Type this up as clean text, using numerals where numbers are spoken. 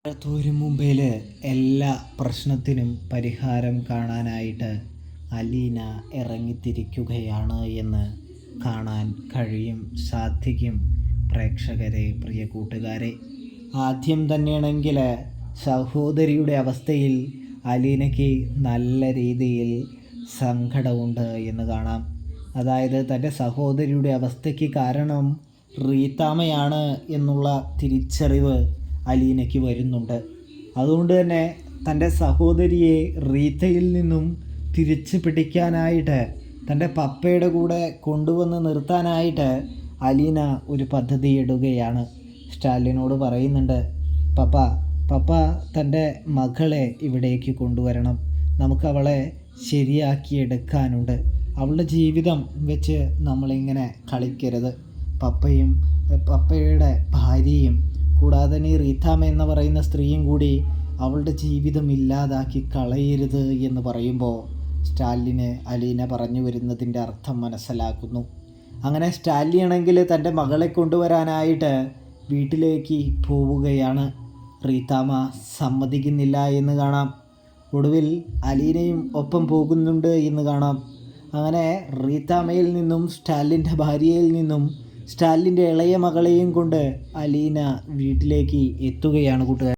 മുംബൈയിൽ എല്ലാ പ്രശ്നത്തിനും പരിഹാരം കാണാനായിട്ട് അലീന ഇറങ്ങിത്തിരിക്കുകയാണ് എന്ന് കാണാൻ സാധിക്കും പ്രേക്ഷകരെ, പ്രിയ കൂട്ടുകാരെ. ആദ്യം തന്നെയാണെങ്കിൽ സഹോദരിയുടെ അവസ്ഥയിൽ അലീനയ്ക്ക് നല്ല രീതിയിൽ സങ്കടമുണ്ട് എന്ന് കാണാം. അതായത് തൻ്റെ സഹോദരിയുടെ അവസ്ഥയ്ക്ക് കാരണം റീത്താമ്മയാണ് എന്നുള്ള തിരിച്ചറിവ് അലീനയ്ക്ക് വരുന്നുണ്ട്. അതുകൊണ്ട് തന്നെ തൻ്റെ സഹോദരിയെ റീത്തയിൽ നിന്നും തിരിച്ചു പിടിക്കാനായിട്ട്, തൻ്റെ പപ്പയുടെ കൂടെ കൊണ്ടുവന്ന് നിർത്താനായിട്ട് അലീന ഒരു പദ്ധതി ഇടുകയാണ്. സ്റ്റാലിനോട് പറയുന്നുണ്ട്, പപ്പ തൻ്റെ മകളെ ഇവിടേക്ക് കൊണ്ടുവരണം, നമുക്കവളെ ശരിയാക്കിയെടുക്കാനുണ്ട്, അവളുടെ ജീവിതം വെച്ച് നമ്മളിങ്ങനെ കളിക്കരുത്, പപ്പയുടെ ഭാര്യയും കൂടാതെ ഈ റീത്താമ്മ എന്ന് പറയുന്ന സ്ത്രീയും കൂടി അവളുടെ ജീവിതം ഇല്ലാതാക്കി കളയരുത് എന്ന് പറയുമ്പോൾ സ്റ്റാലിന് അലീന പറഞ്ഞു വരുന്നതിൻ്റെ അർത്ഥം മനസ്സിലാക്കുന്നു. അങ്ങനെ സ്റ്റാലിനാണെങ്കിൽ തൻ്റെ മകളെ കൊണ്ടുവരാനായിട്ട് വീട്ടിലേക്ക് പോവുകയാണ്. റീത്താമ്മ സമ്മതിക്കുന്നില്ല എന്ന് കാണാം. ഒടുവിൽ അലീനയും ഒപ്പം പോകുന്നുണ്ട് എന്ന് കാണാം. അങ്ങനെ റീത്താമ്മയിൽ നിന്നും സ്റ്റാലിൻ്റെ ഭാര്യയിൽ നിന്നും സ്റ്റാലിൻ്റെ ഇളയ മകളെയും കൊണ്ട് അലീന വീട്ടിലേക്ക് എത്തുകയാണ് കൂട്ടുകാർ.